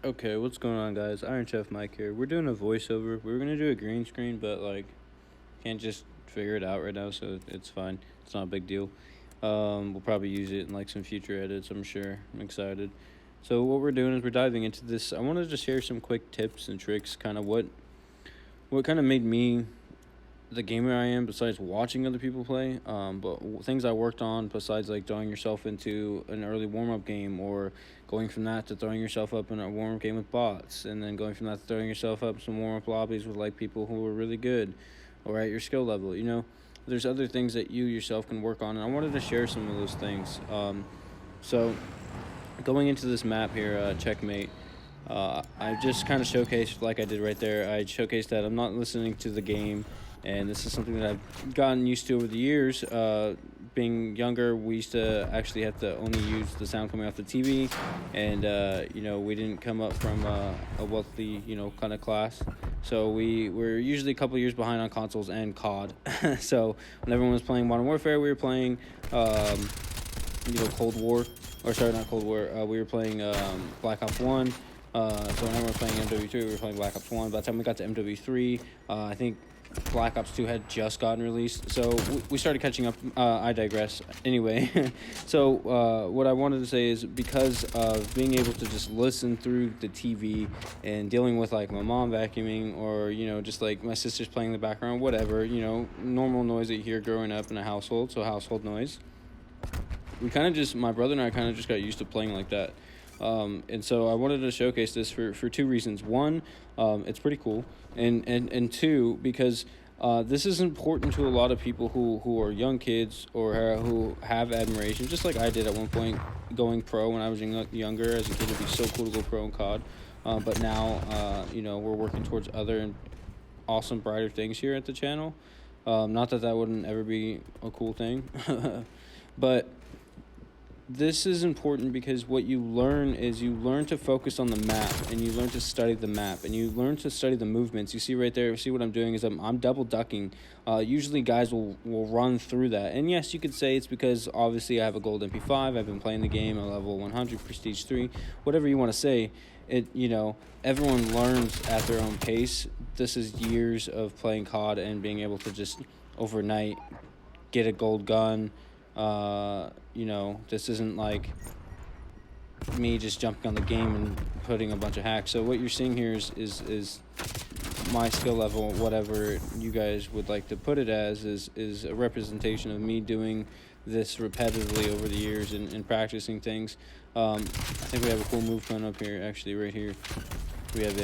Okay, what's going on, guys? Iron Chef Mike here. We're doing a voiceover. We were gonna do a green screen, but can't just figure it out right now, so it's fine. It's not a big deal. We'll probably use it in some future edits. I'm sure. I'm excited. So what we're doing is we're diving into this. I wanted to share some quick tips and tricks, kind of what kind of made me the gamer I am besides watching other people play. But things I worked on besides throwing yourself into an early warm up game, or going from that to throwing yourself up in a warm up game with bots, and then going from that to throwing yourself up some warm up lobbies with people who are really good or at your skill level. There's other things that you yourself can work on, and I wanted to share some of those things. So going into this map here, checkmate. I just kind of showcased, like I did right there, I showcased that I'm not listening to the game, and this is something that I've gotten used to over the years. Being younger, we used to actually have to only use the sound coming off the TV, and we didn't come up from a wealthy, kind of class, so we were usually a couple years behind on consoles and COD. So when everyone was playing Modern Warfare, we were playing, Cold War, or sorry, not Cold War. We were playing Black Ops 1. So whenever we're playing MW3, we were playing Black Ops 1. By the time we got to MW3, I think Black Ops 2 had just gotten released. So we started catching up. I digress. Anyway, so what I wanted to say is, because of being able to just listen through the TV and dealing with my mom vacuuming, or just my sister's playing in the background, whatever, normal noise that you hear growing up in a household, so household noise. My brother and I kind of just got used to playing like that. And so I wanted to showcase this for two reasons. One, it's pretty cool. And two, because this is important to a lot of people who are young kids, or who have admiration, just like I did at one point going pro when I was younger. As a kid, it'd be so cool to go pro in COD. But now, we're working towards other and awesome, brighter things here at the channel. Not that wouldn't ever be a cool thing. But this is important because what you learn is you learn to focus on the map, and you learn to study the map, and you learn to study the movements. You see right there, see what I'm doing is I'm double ducking. Usually guys will run through that. And yes, you could say it's because obviously I have a gold MP5. I've been playing the game at level 100, prestige 3, whatever you want to say. Everyone learns at their own pace. This is years of playing COD and being able to just overnight get a gold gun. This isn't like me just jumping on the game and putting a bunch of hacks. So what you're seeing here is my skill level, whatever you guys would like to put it as, is a representation of me doing this repetitively over the years and practicing things. I think we have a cool move coming up here, actually, right here. We have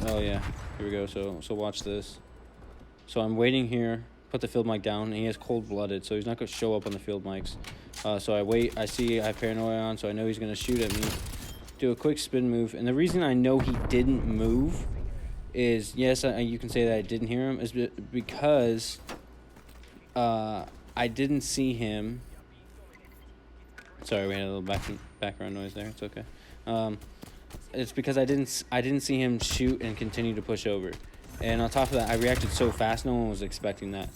oh yeah, here we go. So watch this. So I'm waiting here, put the field mic down, and he has cold-blooded, so he's not going to show up on the field mics. So I wait, I have paranoia on, so I know he's going to shoot at me. Do a quick spin move, and the reason I know he didn't move is, yes, you can say that I didn't hear him, is because I didn't see him. Sorry, we had a little background noise there. It's okay. It's because I didn't see him shoot and continue to push over. And on top of that, I reacted so fast, no one was expecting that.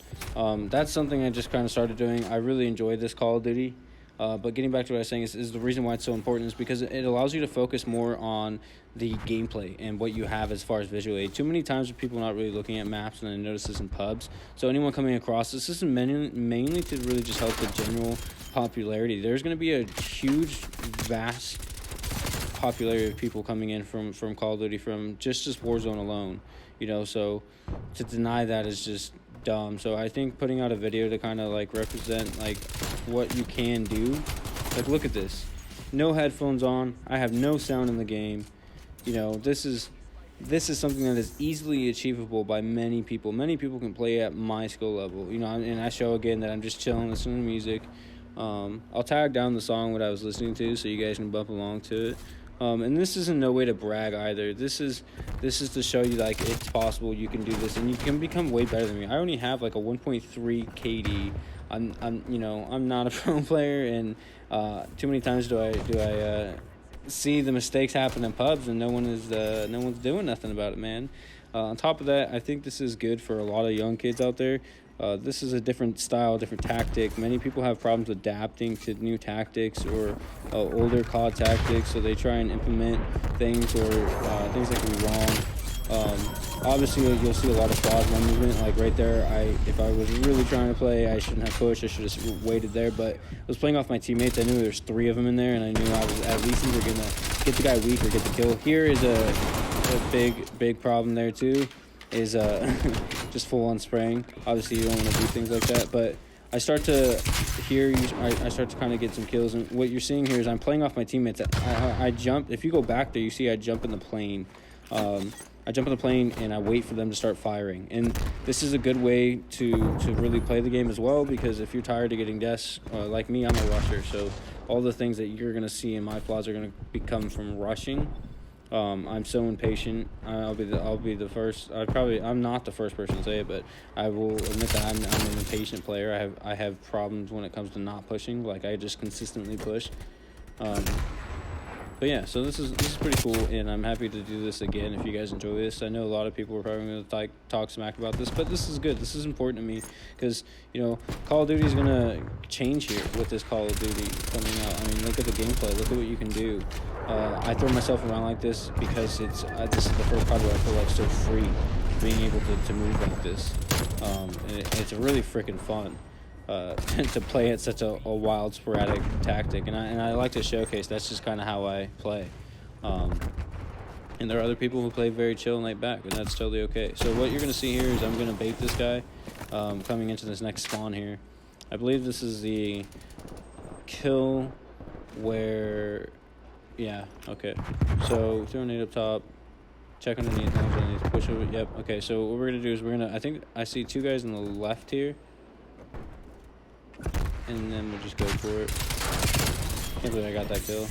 That's something I just kind of started doing. I really enjoyed this Call of Duty. But getting back to what I was saying, is the reason why it's so important is because it allows you to focus more on the gameplay and what you have as far as visual aid. Too many times people are not really looking at maps, and I notice this in pubs. So anyone coming across this is mainly to really just help the general popularity. There's going to be a huge, vast popularity of people coming in from Call of Duty, from just Warzone alone. So to deny that is just dumb. So I think putting out a video to kind of represent what you can do. Look at this. No headphones on. I have no sound in the game. This is something that is easily achievable by many people. Many people can play at my skill level. And I show again that I'm just chilling, listening to music. I'll tag down the song what I was listening to so you guys can bump along to it. And this isn't no way to brag either. This is to show you it's possible, you can do this, and you can become way better than me. I only have a 1.3 KD. I'm not a pro player, and too many times do I see the mistakes happen in pubs, and no one's doing nothing about it, man. On top of that, I think this is good for a lot of young kids out there. This is a different style, different tactic. Many people have problems adapting to new tactics or older COD tactics, so they try and implement things or things that can be wrong. Obviously, you'll see a lot of plasma movement. Like right there, if I was really trying to play, I shouldn't have pushed. I should have waited there. But I was playing off my teammates. I knew there's 3 of them in there, and I knew I was at least either gonna get the guy weak or get the kill. Here is a big problem there too. Is just full on spraying. Obviously, you don't want to do things like that. But I start to I start to kind of get some kills, and what you're seeing here is I'm playing off my teammates. I jump. If you go back there, you see I jump in the plane. I jump in the plane and I wait for them to start firing. And this is a good way to really play the game as well, because if you're tired of getting deaths, like me, I'm a rusher. So all the things that you're going to see in my flaws are going to come from rushing. I'm so impatient. I'll be the first. I'm not the first person to say it, but I will admit that I'm an impatient player. I have problems when it comes to not pushing. Like I just consistently push. But yeah, so this is pretty cool, and I'm happy to do this again if you guys enjoy this. I know a lot of people are probably going to talk smack about this, but this is good. This is important to me because, you know, Call of Duty is going to change here with this Call of Duty coming out. I mean, look at the gameplay. Look at what you can do. I throw myself around like this because this is the first part where I feel like so free, being able to move like this. And it's really freaking fun. To play at such a wild, sporadic tactic, and I like to showcase that's just kind of how I play. And there are other people who play very chill and laid back, and that's totally okay. So what you're gonna see here is I'm gonna bait this guy coming into this next spawn here. I believe this is the kill where, yeah, okay. So throw a nade up top, check underneath, push over. Yep. Okay. So what we're gonna do is I think I see 2 guys on the left here. And then we'll just go for it. Can't believe I got that kill.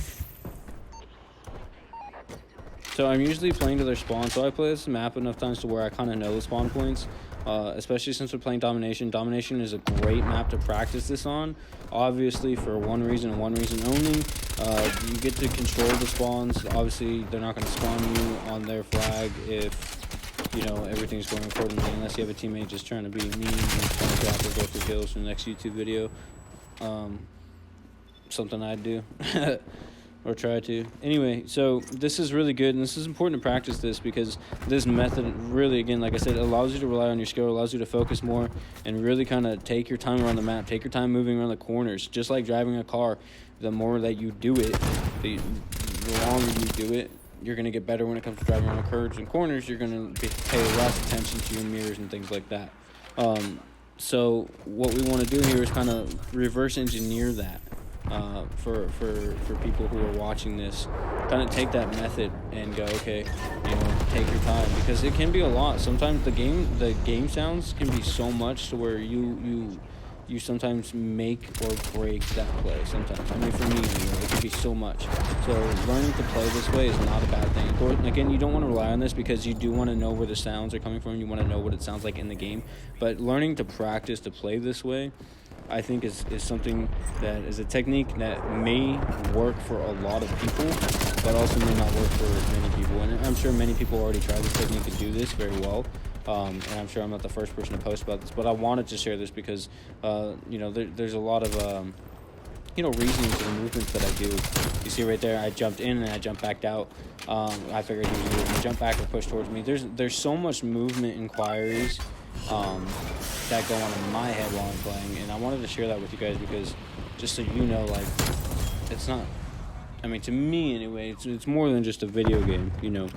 So I'm usually playing to their spawn, so I play this map enough times to where I kind of know the spawn points. Especially since we're playing Domination. Domination is a great map to practice this on. Obviously, for one reason and one reason only. You get to control the spawns. Obviously, they're not going to spawn you on their flag if, you know, everything's going accordingly, unless you have a teammate just trying to be mean and trying to drop or go for kills for the next YouTube video. Something I'd do or try to. Anyway, so this is really good, and this is important to practice this because this method really, again, like I said, allows you to rely on your skill, allows you to focus more and really kind of take your time around the map, take your time moving around the corners. Just like driving a car, the more that you do it, the longer you do it, you're going to get better when it comes to driving around curves and corners. You're going to pay less attention to your mirrors and things like that. So what we want to do here is kind of reverse engineer that for people who are watching this. Kind of take that method and go, okay, you know, take your time, because it can be a lot. Sometimes the game sounds can be so much to where you sometimes make or break that play sometimes. I mean, for me, you know, it can be so much. So learning to play this way is not a bad thing. Of course, again, you don't want to rely on this because you do want to know where the sounds are coming from. You want to know what it sounds like in the game. But learning to practice to play this way, I think is something that is a technique that may work for a lot of people, but also may not work for many people. And I'm sure many people already tried this technique and do this very well. And I'm sure I'm not the first person to post about this, but I wanted to share this because, you know, there's a lot of, you know, reasoning to the movements that I do. You see right there, I jumped in and I jumped back out. I figured he was going to jump back or push towards me. There's so much movement inquiries that go on in my head while I'm playing, and I wanted to share that with you guys because just so you know, like, it's not, I mean, to me anyway, it's more than just a video game, you know.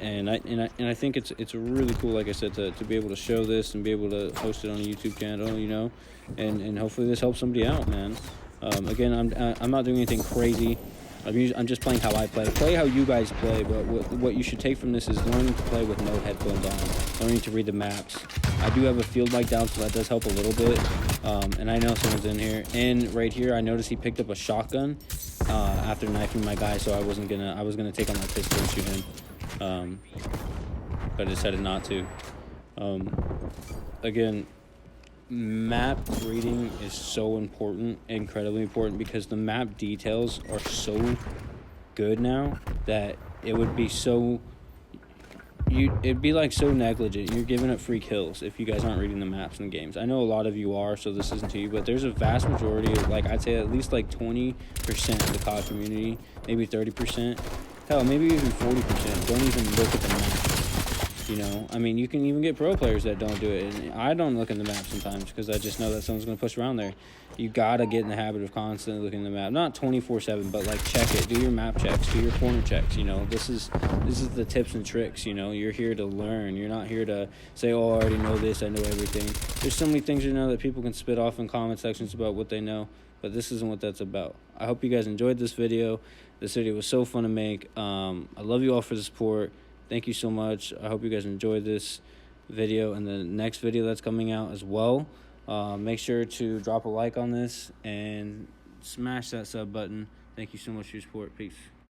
And I think it's really cool, like I said, to be able to show this and be able to post it on a YouTube channel, you know, and hopefully this helps somebody out, man. Again, I'm not doing anything crazy. I'm just playing how I play. Play how you guys play, but what you should take from this is learning to play with no headphones on, learning to read the maps. I do have a field mic down, so that does help a little bit. And I know someone's in here. And right here, I noticed he picked up a shotgun after knifing my guy, so I was gonna take out my pistol and shoot him. But I decided not to. Again, map reading is so important, incredibly important, because the map details are so good now that it would be so it'd be like so negligent. You're giving up free kills if you guys aren't reading the maps and games. I know a lot of you are, so this isn't to you, but there's a vast majority of, like, I'd say at least like 20% of the COD community, maybe 30%, hell, maybe even 40% don't even look at the map. You know, I mean, you can even get pro players that don't do it. And I don't look in the map sometimes because I just know that someone's going to push around there. You got to get in the habit of constantly looking at the map. Not 24/7, but like check it. Do your map checks. Do your corner checks. You know, this is the tips and tricks. You know, you're here to learn. You're not here to say, oh, I already know this. I know everything. There's so many things, you know, that people can spit off in comment sections about what they know. But this isn't what that's about. I hope you guys enjoyed this video. This video was so fun to make. I love you all for the support. Thank you so much. I hope you guys enjoyed this video and the next video that's coming out as well. Make sure to drop a like on this and smash that sub button. Thank you so much for your support. Peace.